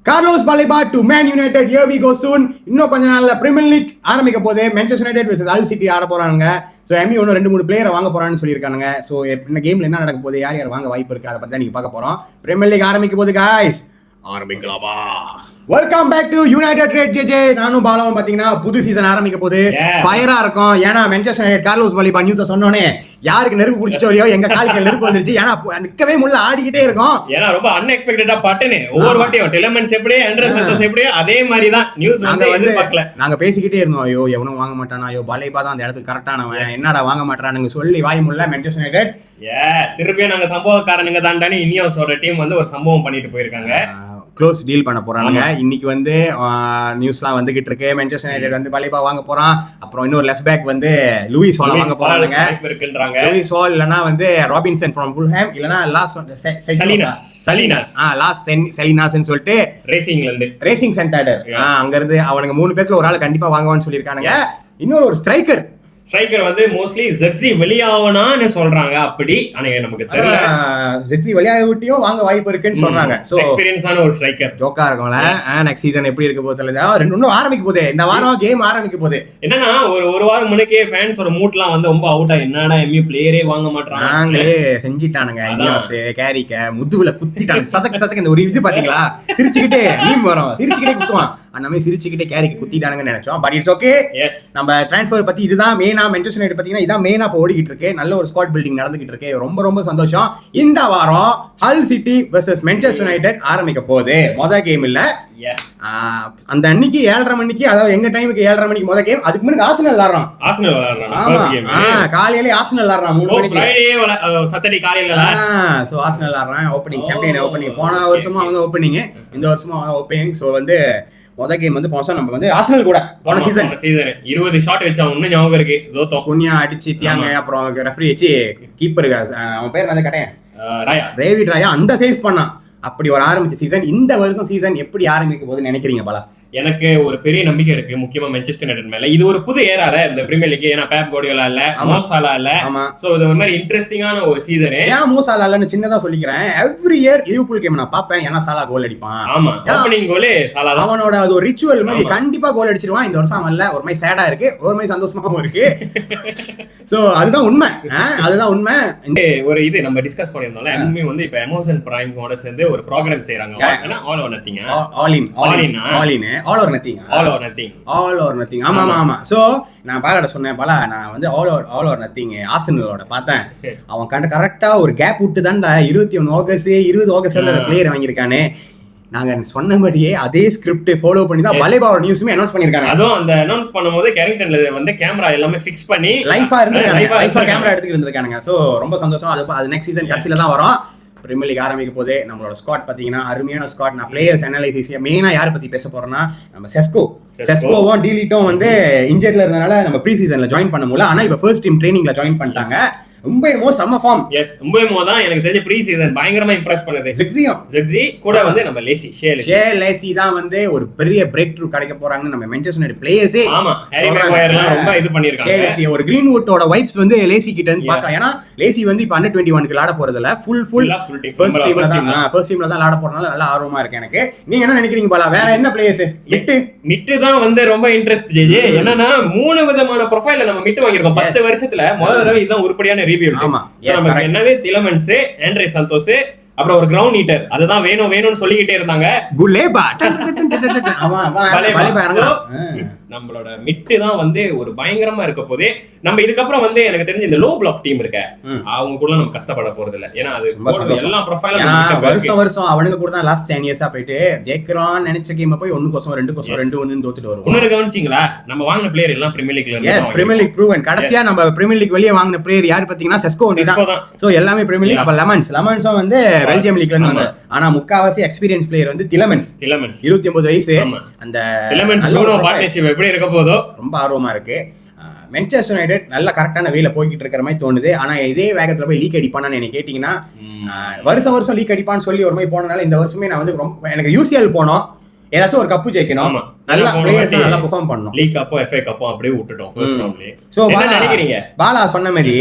Carlos Baleba to Man United, here we go soon. இன்னும் கொஞ்ச நாள்ல பிரீமியர் லீக் ஆரம்பிக்க போகுது. மான்செஸ்டர் யுனைடெட் வெர்சஸ் அல் சிட்டி ஆட போறாங்க. ஸோ எம்மி ஒன்றும் 2-3 பிளேயரை வாங்க போறான்னு சொல்லியிருக்காங்க. ஸோ இந்த கேம்ல என்ன நடக்க போகுது, யார் யார் வாங்க வாய்ப்பு இருக்கு, அதை பத்தி தான் நீங்க பார்க்க போறோம். பிரீமியர் லீக் ஆரம்பிக்க போகுது guys. ஆரம்பிக்கலாமா? Welcome back to United Red JJ. நானும் பாலாவும் பாத்தீங்கன்னா புது சீசன் ஆரம்பிக்க போகுது. ஃபயரா இருக்கும். ஏன்னா மான்செஸ்டர் யுனைடெட் கார்லோஸ் பாலிபா நியூஸை சொன்னோன்னே யாருக்கு நெருப்பு பிடிச்சோ இல்லையோ எங்க காலுக்கு நெருப்பு வந்துருச்சு. ஏன்னா நிக்கவே முடியல, ஆடிக்கிட்டே இருக்கும். ஏன்னா ரொம்ப அன்எக்ஸ்பெக்டடா பட்டுன்னு ஒவ்வொரு வாட்டியும் டெலமென்ட்ஸ் எப்படியே அண்டர்ஸ் எப்படியே அதே மாதிரி தான் நியூஸ் வந்து பார்க்கல. நாங்க பேசிக்கிட்டே இருந்தோம், ஐயோ எவனும் வாங்க மாட்டானா, ஐயோ பாலிபா தான் அந்த இடத்துக்கு கரெக்டானவன், என்னடா வாங்க மாட்டானுங்க சொல்லி வாய் முடியல. மான்செஸ்டர் யுனைடெட் திருப்பியும் நாங்க சம்பவக்காரனுங்க தாண்டானே இனியோஸோட டீம் வந்து ஒரு சம்பவம் பண்ணிட்டு போயிருக்காங்க. க்ளோஸ் டீல் பண்ண போறாங்க. இன்னைக்கு வந்து நியூஸ்லாம் வந்துகிட்டு இருக்கு. மான்செஸ்டர் யுனைடெட் வந்து பாலிபா வாங்க போறான். அப்புறம் இன்னொரு லெஃப்ட் பேக் வந்து லூயிஸ் ஹால் வாங்க போறாங்க. லூயிஸ் ஹால் இல்லனா வந்து ராபின்சன் ஃப்ரம் ஃபுல்ஹாம், இல்லனா லாஸ் செலினாஸ்னு சொல்லிட்டு ரேசிங் சென்டர் அங்க இருந்து அவனுங்க 3 பேர்ல ஒரு ஆள் கண்டிப்பா வாங்குவான்னு சொல்லியிருக்கானுங்க. இன்னொரு ஒரு ஸ்ட்ரைக்கர் வந்து மோஸ்ட்லி ஜெக்ஸி வெளியாவனான்னு சொல்றாங்க. அப்படி ஆனா நமக்கு தெரியல, ஜெக்ஸி வெளியாகட்டியும் வாங்க வாய்ப்பு இருக்குன்னு சொல்றாங்க. சோ எக்ஸ்பீரியன்ஸான ஒரு ஸ்ட்ரைக்கர் ஜோக்கா இருக்கும்ல. நெக்ஸ்ட் சீசன் எப்படி இருக்க போகுது தெரியல. இன்னும் ஆரம்பிக்க போகுது, இந்த வாரம் கேம் ஆரம்பிக்க போகுது. என்னன்னா ஒரு வாரம் முன்னக்கே ஃபேன்ஸோட மூட்லாம் வந்து ரொம்ப அவுட்டா, என்னடா எம்யூ பிளேயரே வாங்க மாட்டாங்க, நாங்களே செஞ்சிட்டானுங்க. இனியோஸ் கேரிக்க முதுகுல குத்திட்டாங்க. சதக்கு இந்த ஒரு இது பாத்தீங்களா, சிரிச்சுக்கிட்டே மீம் வரும், சிரிச்சுக்கிட்டே குத்துவான். அந்த மாதிரி சிரிச்சுக்கிட்டே கேரிக்கு குத்திட்டானுங்கன்னு நினைச்சோம். But it's okay. நம்ம ட்ரான்ஸ்ஃபர் பத்தி இதுதான் மெயினா. மான்செஸ்டர் யுனைடெட் பாத்தீங்கன்னா இதான் மெயினா இப்ப ஓடிக்கிட்டு இருக்கு. நல்ல ஒரு ஸ்குவாட் பில்டிங் நடந்துகிட்டு இருக்கு. ரொம்ப ரொம்ப சந்தோஷம். இந்த வாரம் ஹல் சிட்டி வெர்சஸ் மான்செஸ்டர் யுனைடெட் ஆரம்பிக்க போகுது. மொத கேம் இல்ல, அந்த அன்னைக்கு 7:30 மணிக்கு, அதாவது எங்க டைமுக்கு 7:30 மணிக்கு மொத கேம். அதுக்கு முன்னாடி ஆர்சனல் விளையாடுறான். காலையில ஆர்சனல் விளையாடுறான் 3 மணிக்கு. சாட்டர்டே காலையில சோ ஆர்சனல் விளையாடுறான். Opening champion opening. போன வருஷமும் அவங்க ஓபனிங், இந்த வருஷமும் அவங்க ஓபனிங். சோ வந்து மொத கேம் வந்து போனோம் நம்ம வந்து ஆர்சனல் கூட. போன சீசன் 20 ஷாட் வச்சா ஒண்ணு ஞாபகம் இருக்கு. தோத்தோம். குனியா அடிச்சு தியாங்க. அப்புறம் ரெஃபரி வச்சு கீப்பர் அவன் பேர் வந்து கட்டையன் டேவிட் ராயா அந்த சேவ் பண்ணான். அப்படி ஒரு ஆரம்பிச்ச சீசன். இந்த வருஷம் சீசன் எப்படி ஆரம்பிக்க போகுதுன்னு நினைக்கிறீங்க பாலா? எனக்கு ஒரு பெரிய நம்பிக்கை இருக்கு, முக்கியமா மான்செஸ்டர் யுனைடெட் மேல. இது ஒரு புது ஏரால இந்த பிரீமியர் லீக். ஏன்னா பெப் கார்டியோலா இல்ல, மோ சாலா இல்ல. சோ இது ஒரு மாதிரி இன்ட்ரஸ்டிங்கான ஒரு சீசன். ஏன் மோ சாலா இல்லன்னு சின்னதா சொல்லிக்கிறேன். எவ்ரி இயர் லிவர்பூல் கேம் நான் பாப்பேன். ஏன்னா சாலா கோல் அடிப்பான். ஆமா, ஓபனிங் கோல் சாலா தான். அவனோட அது ஒரு ரிச்சுவல் மாதிரி கண்டிப்பா கோல் அடிச்சிருவான். இந்த வருஷம் அவன் இல்ல. ஒரு மாதிரி சேடா இருக்கு, ஒரு மாதிரி சந்தோஷமாவும் இருக்கு. சோ அதுதான் உண்மை, அதுதான் உண்மை. ஒரு இது நம்ம டிஸ்கஸ் பண்ணிருந்தோம்ல, எம்மே வந்து இப்ப அமேசான் பிரைம் கூட சேர்ந்து ஒரு ப்ரோகிராம் செய்றாங்க. All or nothing. All or nothing. ஆமா. சோ நான் பாலாட சொன்னேன், பாலா நான் வந்து ஆல் ஆர் நதிங் ஆர்சனலோட பார்த்தேன். அவன் கரெக்டா ஒரு கேப் விட்டு தான்டா 21 ஆகஸ்ட் 20 ஆகஸ்ட்ல பிளேயர் வாங்கியிருக்கானே. நாங்க சொன்னபடியே அதே ஸ்கிரிப்ட் ஃபாலோ பண்ணி தான் பாலிபாவோட நியூஸுமே அனௌன்ஸ் பண்ணிருக்காங்க. அதுவும் அந்த அனௌன்ஸ் பண்ணும்போது கேரிங்டன்ல வந்து கேமரா எல்லாமே ஃபிக்ஸ் பண்ணி லைஃபா கேமரா எடுத்துக்கிட்டு இருந்திருக்காங்க. சோ ரொம்ப சந்தோஷம். அது நெக்ஸ்ட் சீசன் கடைசில தான் வரும். பிரீமியர் லீக் ஆரம்பிக்க போதே. நம்மளோட ஸ்குவாட் பாத்தீங்கன்னா அருமையான ஸ்குவாட். நான் பிளேயர்ஸ் அனலைசிஸ் மெயினா யாரை பத்தி பேச போறேன்னா, நம்ம செஸ்கோவும் டீலிட்டும் வந்து இன்ஜர்ல இருந்தனால நம்ம ப்ரீ சீசன்ல ஜாயின் பண்ண முடியல. ஆனா இப்ப ஃபர்ஸ்ட் டீம் ட்ரைனிங்ல ஜாயின் பண்ணிட்டாங்க. உம்பேமோ செம்ம ஃபார்ம். எஸ், உம்பேமோ தான் எனக்கு தெரிஞ்ச ப்ரீ சீசன் பயங்கரமா இம்ப்ரெஸ் பண்ணது. ஜெக்ஸி கூட வந்து நம்ம லேசி தான் வந்து ஒரு பெரிய பிரேக் த்ரூ கிடைக்க போறாங்கன்னு நம்ம மான்செஸ்டர் யுனைடெட் பிளேயர்ஸே. ஆமா, ஹாரி மேகுயர்லாம் ரொம்ப இது பண்ணிருக்காங்க. லேசி ஒரு கிரீன்வுட்டோட வைப்ஸ் வந்து லேசி கிட்ட இருந்து பார்க்கலாம். ஏன்னா லேசி வந்து இப்ப அண்டர் 21 விளையாட போறது இல்ல, ஃபுல் ஃபர்ஸ்ட் டீம்ல தான் விளையாட போறதுனால நல்லா ஆர்வமா இருக்கு எனக்கு. நீங்க என்ன நினைக்கிறீங்க பாலா? வேற என்ன பிளேயர்ஸ்? மிட்டு தான் வந்து ரொம்ப இன்ட்ரெஸ்ட் ஜெஜே. என்னன்னா 3 விதமான ப்ரொஃபைல்ல நம்ம மிட்டு வாங்கிருக்கோம் 10 வருஷத்துல. முதல் தடவை இதுதான் உருப்படியான நமக்கு என்னவே திலமன்ஸ், ஆண்ட்ரே சந்தோஷ், அப்புறம் ஒரு கிரவுண்ட் ஈட்டர். அதுதான் வேணும்னு சொல்லிக்கிட்டே இருந்தாங்க. நம்மளோட மிட்டு தான் வந்து ஒரு பயங்கரமா இருக்க போதே. நம்ம இதுக்கப்புறம் வந்து எனக்கு தெரிஞ்ச இந்த லோ பிளாக் டீம் இருக்க, அவங்க கூட நம்ம கஷ்டப்பட போறது இல்ல. ஏன்னா அது எல்லா ப்ரொஃபைலும் வருஷம் அவனுங்க கூட தான் லாஸ்ட் 10 இயர்ஸா போயிட்டு ஜெயிக்கிறான் நினைச்ச கேம் போய் 1-2 தோத்துட்டு வரும். ஒன்னு கவனிச்சீங்களா, நம்ம வாங்கின பிளேயர் எல்லாம் பிரீமியர் லீக்ல. Yes, premier league proven. கடைசியா நம்ம பிரீமியர் லீக் வெளியே வாங்கின பிளேயர் யாரு பாத்தீங்கன்னா செஸ்கோ தான். சோ எல்லாமே பிரீமியர் லீக். அப்ப லெமன்ஸும் வந்து பெல்ஜியம் லீக்ல இருந்து வந்தாங்க. ஆனா முக்காவாசி எக்ஸ்பீரியன்ஸ் பிளேயர் வந்து திலமன்ஸ் 29 வயசு. அந்த பார்ட்னர்ஷிப் எப்படி இருக்க போதோ ரொம்ப ஆர்வமா இருக்கு. மான்செஸ்டர் யுனைடெட் நல்ல கரெக்டான வேல போய்கிட்டு இருக்கிற மாதிரி தோணுது. ஆனா இதே வேகத்துல போய் லீக் அடிப்பானான்னு எனக்கு கேட்டீங்கன்னா, வருஷம் லீக் அடிப்பான்னு சொல்லி ஒரு மாதிரி போனனால இந்த வருஷமே நான் வந்து எனக்கு யூசிஎல் போனோம். ஏதாச்சும் ஒரு கப்பு ஜெயிக்கணும், நல்லா பிளேயர்ஸ் நல்லா பெர்ஃபார்ம் பண்ணணும். லீக் கப்போ FA கப்போ அப்படியே விட்டுட்டோம் ஃபர்ஸ்ட் ரவுண்ட்லயே. சோ பாலா சொன்ன மாதிரி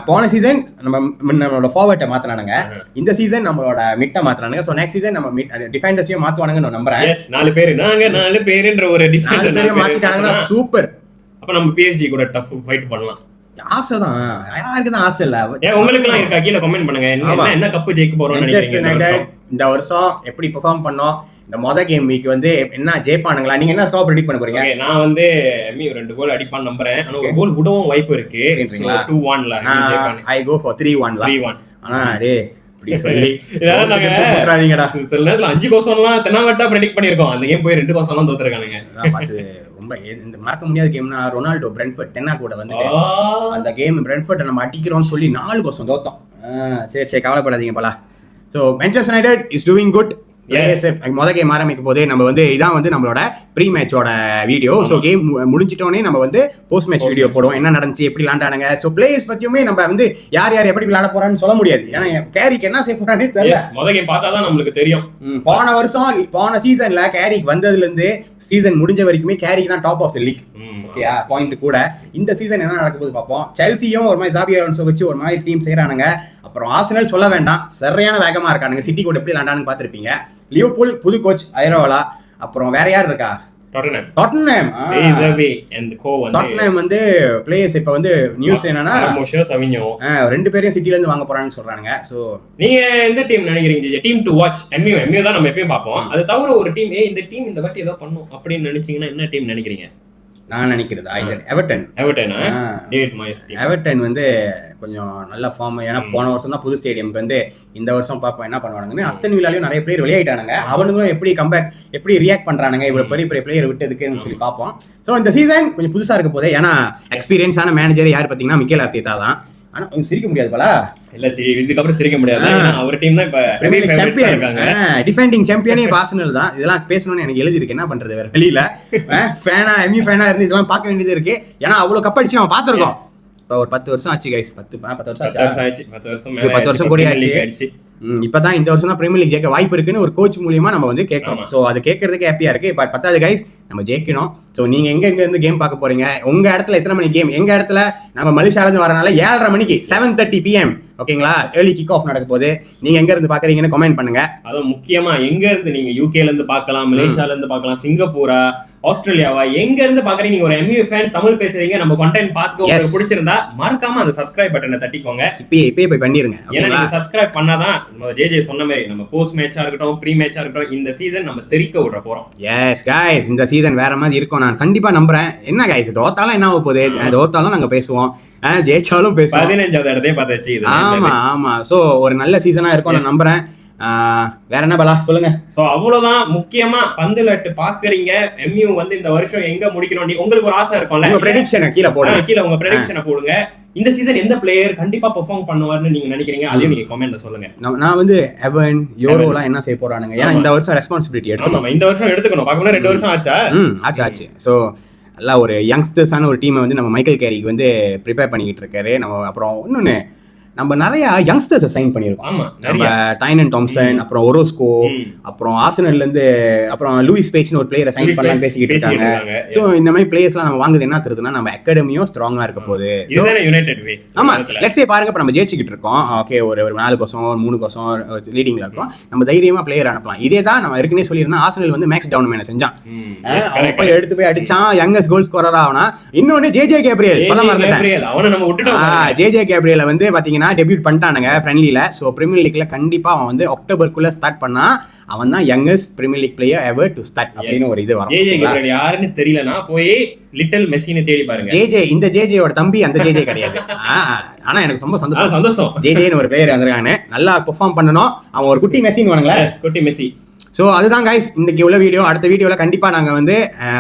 போன சீசன் நம்மளோட ஃபார்வர்ட்டை மாத்துறானுங்க, இந்த சீசன் நம்மளோட மிட்ட மாத்துறானுங்க. சோ நெக்ஸ்ட் சீசன் நம்ம டிஃபெண்டர்ஸையும் மாத்துவானுங்கன்னு நான் நம்புறேன். எஸ் 4 பேர் நாங்க 4 பேர்ன்ற ஒரு டிஃபெண்டர் பேரை மாத்திட்டாங்கன்னா சூப்பர். அப்ப நம்ம PSG கூட டஃப் ஃபைட் பண்ணலாம். ஆசைதான், யாருக்கு தான் ஆசை இல்ல? உங்களுக்கு எல்லாம் இருக்கா? கீழ கமெண்ட் பண்ணுங்க. என்ன கப் ஜெயிக்க போறோம்னு நினைக்கிறீங்க? இந்த வருஷம் எப்படி பெர்ஃபார்ம் பண்ணோம், இந்த மொத கேம் வீக் வந்து என்ன ஜெயிப்பானுங்களா? நீங்க என்ன ஸ்கோர் பிரெடிக்ட் பண்ண போறீங்க? நான் வந்து எம்மி 2 கோல் அடிப்பான்னு நம்புறேன். ஆனா ஒரு கோல் விடவும் வாய்ப்பு இருக்கு. 2-1 ல ஜெயிப்பாங்க. I go for 3-1 ல. 3-1. ஆனா டேய் இப்படி சொல்லி இதெல்லாம் நாங்க போட்றாதீங்கடா. சில நேரத்துல 5 கோசம்லாம் தெனாவட்டா பிரெடிக்ட் பண்ணிருக்கோம். அந்த கேம் போய் 2 கோசம்லாம் தோத்துறானுங்க. பாத்து ரொம்ப இந்த மறக்க முடியாத கேம்னா ரொனால்டோ பிரென்ட்ஃபோர்ட் தென்னா கூட வந்துட்டு அந்த கேம் பிரென்ட்ஃபோர்ட் நம்ம அடிக்கிறோம்னு சொல்லி 4 கோசம் தோத்தோம். சரி கவலைப்படாதீங்க போல. So Manchester United is doing good. மொத கேம் ஆரம்பிக்க போதே நம்ம வந்து இதான் வந்து நம்மளோட ப்ரீ மேட்சோட வீடியோ. ஸோ கேம் முடிஞ்சிட்டோன்னே நம்ம வந்து போஸ்ட் மேட்ச் வீடியோ போடுவோம், என்ன நடந்துச்சு, எப்படி விளாண்டானுங்க. ஸோ பிளேயர்ஸ் பத்தியுமே நம்ம வந்து யார் எப்படி விளாட போறான்னு சொல்ல முடியாது, ஏன்னா கேரிக்கு என்ன செய்ய போறானே தெரியல. மொத கேம் பார்த்தா தான் நம்மளுக்கு தெரியும். போன சீசன்ல கேரிக்கு வந்ததுல இருந்து சீசன் முடிஞ்ச வரைக்குமே கேரிக்கு தான் டாப் ஆஃப் தி லீக். பாயிண்ட் கூட இந்த சீசன் என்ன நடக்க போது பார்ப்போம். செல்சியும் ஒரு மாதிரி ஜாபி அலோன்சோ வச்சு ஒரு மாதிரி டீம் செய்யறானுங்க. அப்புறம் ஆர்சனல் சொல்ல வேண்டாம், சரியான வேகமா இருக்கானுங்க. சிட்டி கூட எப்படி விளாண்டான்னு பார்த்திருப்பீங்க. லிவர்பூல் புது கோச் ஐரோலா. அப்புறம் வேற யார் இருக்கா? டாட்டன்ஹாம் வந்து பிளேயர்ஸ் இப்ப வந்து நியூஸ் என்னன்னா 2 பேரையும் சிட்டில இருந்து வாங்க போறான்னு சொல்றாங்க. சோ நீங்க எந்த டீம் நினைக்கிறீங்க? டீம் டு வாட்ச் எம்யூ தான் நம்ம எப்பயும் பார்ப்போம். அது தவிர ஒரு டீம் இந்த டீம் இந்த வாட்டி ஏதோ பண்ணும் அப்படின்னு நினைச்சீங்கன்னா என்ன டீம் நினைக்கிறீங்க? நான் நினைக்கிறதா எவர்டன் வந்து கொஞ்சம் நல்ல ஃபார்ம். ஏன்னா போன வருஷம் தான் புது ஸ்டேடியம்க்கு வந்து இந்த வருஷம் பார்ப்போம் என்ன பண்ணுவானுங்கன்னு. அஸ்டன் வில்லாலையும் நிறைய பிளேயர் வெளியாயிட்டானுங்க. அவனுங்களும் எப்படி கம்பேக் எப்படி ரியாக்ட் பண்றானுங்க இவ்வளவு பெரிய பெரிய பிளேயர் விட்டதுக்குன்னு சொல்லி பார்ப்போம். ஸோ இந்த சீசன் கொஞ்சம் புதுசா இருக்க போதே. ஏன்னா எக்ஸ்பீரியன்ஸான மேனேஜர் யார் பார்த்தீங்கன்னா மிக்கேல் ஆர்டெட்டா தான். ஆனா சிரிக்க முடியாது போல. இல்ல இதுக்கப்புறம் சிரிக்க முடியாது. அவர் டீம் தான் இப்ப சாம்பியன் இருக்காங்க. டிஃபெண்டிங் சாம்பியனே ஆர்சனல் தான். இதெல்லாம் பேசணும்னு எனக்கு எழுதி இருக்கு, என்ன பண்றது வேற வெளியில. எம்யூ ஃபேனா இருந்து இதெல்லாம் பார்க்க வேண்டியது இருக்கு. ஏன்னா அவ்வளவு கப் அடிச்சு நம்ம பார்த்திருக்கோம். இப்போ ஒரு 10 வருஷம் ஆச்சு கைஸ். 10 வருஷம் கூட ஆச்சு. இப்பதான் இந்த வருஷம் தான் பிரீமியர் லீக் ஜெயிக்க வாய்ப்பு இருக்குன்னு ஒரு கோச் மூலியமா நம்ம வந்து கேட்கறோம். சோ அது கேட்கறதுக்கு ஹாப்பியா இருக்கு. பட் 10வது கைஸ் நம்ம ஜெயிக்கணும். சோ நீங்க எங்க இருந்து கேம் பார்க்க போறீங்க? உங்க இடத்துல எத்தனை மணி கேம்? எங்க இடத்துல நம்ம மலேசியால இருந்து வரனால 7:30 மணிக்கு 7:30 PM ஓகேங்களா, ஏர்லி கிக் ஆஃப் நடக்க போகுது. நீங்க எங்க இருந்து பாக்குறீங்கன்னு கமெண்ட் பண்ணுங்க. அதுவும் முக்கியமா எங்க இருந்து நீங்க யூகேல இருந்து பார்க்கலாம், மலேசியால இருந்து பார்க்கலாம், சிங்கப்பூரா, ஆஸ்திரேலியாவா, எங்க இருந்து பாக்குறீங்க? நீங்க ஒரு எம்யூ ஃபேன், தமிழ் பேசுறீங்க, நம்ம கண்டென்ட் பார்த்து உங்களுக்கு பிடிச்சிருந்தா மறக்காம அந்த சப்ஸ்கிரைப் பட்டனை தட்டிக்கோங்க. இப்பயே போய் பண்ணிருங்க. ஏன்னா நீங்க சப்ஸ்கிரைப் பண்ணாதான் ஜே சொன்ன மாதிரி நம்ம போஸ்ட் மேட்சா இருக்கட்டும், ப்ரீ மேட்சா இருக்கட்டும், இந்த சீசன் நம்ம தெரிக்க விட போறோம். எஸ் கைஸ், இந்த சீசன் வேற மாதிரி இருக்கும் நான் கண்டிப்பா நம்புறேன். என்ன கைஸ் தோத்தாலும் என்ன ஆக போகுது? தோத்தாலும் நாங்க பேசுவோம், ஜெயிச்சாலும் பேசுவோம். 15வது இடத்தையே பார்த்தாச்சு. ஆமா. சோ ஒரு நல்ல சீசனா இருக்கும் நான் நம்புறேன். வேற என்ன பலா சொல்லுங்க. சோ அவ்வளவுதான். முக்கியமா பந்துலட்டு பாக்குறீங்க, எம்யூ வந்து இந்த வருஷம் எங்க முடிக்கணும் உங்களுக்கு ஒரு ஆசை இருக்கும்ல. உங்க பிரெடிக்ஷனை கீழ போடுங்க. கீழ உங்க பிரெடிக்ஷனை போடுங்க. இந்த சீசன் எந்த பிளேயர் கண்டிப்பா பெர்ஃபார்ம் பண்ணுவார்னு நீங்க நினைக்கிறீங்க? அதையும் நீங்க கமெண்ட்ல சொல்லுங்க. நான் வந்து எவன் யோரோலாம் என்ன செய்ய போறானுங்க? ஏன்னா இந்த வருஷம் ரெஸ்பான்சிபிலிட்டி எடுத்துக்கணும். இந்த வருஷம் எடுத்துக்கணும். பார்க்கணும் 2 வருஷம் ஆச்சு. சோ நல்லா ஒரு யங்ஸ்டர்ஸான ஒரு டீமை வந்து நம்ம மைக்கேல் கேரிக்கு வந்து ப்ரிப்பேர் பண்ணிக்கிட்டு இருக்காரு. நம்ம அப்புறம் இன்னொன்னு நம்ம நிறைய யங்ஸ்டர்ஸ் சைன் பண்ணியிருக்கோம். நம்ம டைனன் டாம்சன், அப்புறம் ஒரோஸ்கோ, அப்புறம் ஆர்சனல்ல இருந்து அப்புறம் லூயிஸ் பேச்னு ஒரு பிளேயரை சைன் பண்ணலாம் பேசிக்கிட்டு இருக்காங்க. சோ இந்த மாதிரி பிளேயர்ஸ்லாம் நம்ம வாங்குது என்ன தெரியுதுன்னா நம்ம அகாடமியும் ஸ்ட்ராங்கா இருக்க போகுது. ஆமா லெட்ஸ் சே பாருங்க, இப்ப நம்ம ஜெயிச்சுக்கிட்டு இருக்கோம். ஓகே ஒரு 4 கோசம் 3 கோசம் லீடிங்ல இருக்கோம். நம்ம தைரியமா பிளேயர் அனுப்பலாம். இதே தான் நம்ம ஏற்கனவே சொல்லியிருந்தோம். ஆர்சனல் வந்து மேக்ஸ் டவுன் மேன செஞ்சான், போய் எடுத்து போய் அடிச்சான், யங்கஸ்ட் கோல் ஸ்கோரரா ஆனா. இன்னொன்னு ஜே கேப்ரியல் சொல்ல மறந்துட்டேன். ஜே கேப்ரியலை வந்து பாத்தீங்கன்னா டெபியூட் பண்ணிட்டானுங்க ஃப்ரெண்ட்லில. ஸோ பிரீமியர் லீக்ல கண்டிப்பா அவன் வந்து அக்டோபருக்குள்ள ஸ்டார்ட் பண்ணா அவன் தான் youngest premier league player ever to start அப்படின்னு ஒரு இது வரும். யாருன்னு தெரியலனா போய் லிட்டில் மெஸ்ஸினை தேடி பாருங்க. இந்த ஜேஜேயோட தம்பி அந்த ஜேஜே கிடையாது. ஆனா எனக்கு ரொம்ப சந்தோஷம். ஜேஜேன்னு ஒரு பிளேயர் வந்திருக்கானே, நல்லா பெர்ஃபார்ம் பண்ணணும். அவன் ஒரு குட்டி மெஸ்ஸின்னு வானுங்களே, குட்டி மெஸ்ஸி. ஸோ அதுதான் கைஸ் இன்னைக்கு உள்ள வீடியோ. அடுத்த வீடியோவில் கண்டிப்பாக நாங்கள் வந்து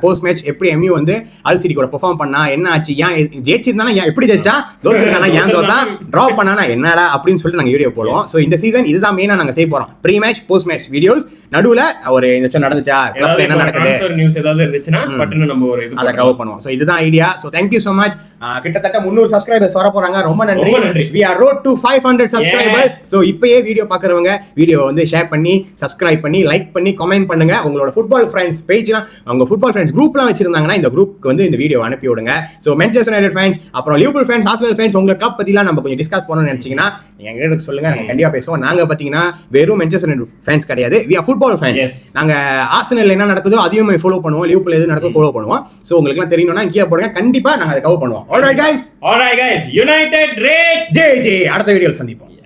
போஸ்ட் மேட்ச் எப்படி எம்யூ வந்து அல் சிட்டி கூட பெர்ஃபார்ம் பண்ணா, என்ன ஆச்சு, ஏன் ஜெயிச்சிருந்தானா, ஏன் எப்படி ஜெயிச்சா, தோத்துருக்கானா, ஏன் தோத்தா, ட்ராப் பண்ணானா என்னடா அப்படின்னு சொல்லிட்டு நாங்கள் வீடியோ போடுவோம். ஸோ இந்த சீசன் இதுதான் மெயினாக நாங்கள் செய்ய போகிறோம். Pre match post match videos, நடுவில் ஒரு இந்த நடந்துச்சா, கிளப்ல என்ன நடக்குது, நியூஸ் ஏதாவது இருந்துச்சுன்னா பட்டுன்னு நம்ம ஒரு அதை கவர் பண்ணுவோம். ஸோ இதுதான் idea. So thank you so much. கிட்டத்தட்ட 300 சப்ஸ்கிரைபர்ஸ் வர போறாங்க. ரொம்ப நன்றி. ரொம்ப நன்றி. we are road to 500 subscribers. So இப்பயே வீடியோ பாக்குறவங்க வீடியோ வந்து ஷேர் பண்ணி சப்ஸ்கிரைப் பண்ணி லைக் பண்ணி கமெண்ட் பண்ணுங்க. உங்களோட ஃபுட்பால் ஃப்ரெண்ட்ஸ் பேஜ்லாம் உங்க ஃபுட்பால் ஃப்ரெண்ட்ஸ் குரூப்லாம் வச்சிருந்தாங்கன்னா இந்த குரூப்க்கு வந்து இந்த வீடியோ அனுப்பி விடுங்க. சோ மான்செஸ்டர் யுனைட்டட் ஃபேன்ஸ் அப்புறம் லிவர்பூல் ஃபேன்ஸ் ஆர்சனல் ஃபேன்ஸ் உங்க கிளப் பத்திலாம் நம்ம கொஞ்சம் டிஸ்கஸ் பண்ணணும்னு நினைச்சீங்கன்னா நீங்க எங்களுக்கு சொல்லுங்க. நாங்க கண்டிப்பா பேசுவோம். நாங்க பாத்தீங்கன்னா வெறும் மான்செஸ்டர் யுனைட்டட் ஃபேன்ஸ் கிடையாது. we are football fans. நாங்க ஆர்சனல் என்ன நடக்குதோ அதையும் ஃபாலோ பண்ணுவோம். லிவர்பூல் எது நடக்குதோ ஃபாலோ பண்ணுவோம். சோ உங்களுக்கு எல்லாம் தெரியணும்னா கீழ போடுங்க. கண்டிப்பா நாங்க அதை கவர் பண்ணுவோம். All right guys. United Red. J அடுத்த வீடியோல சந்திப்போம்.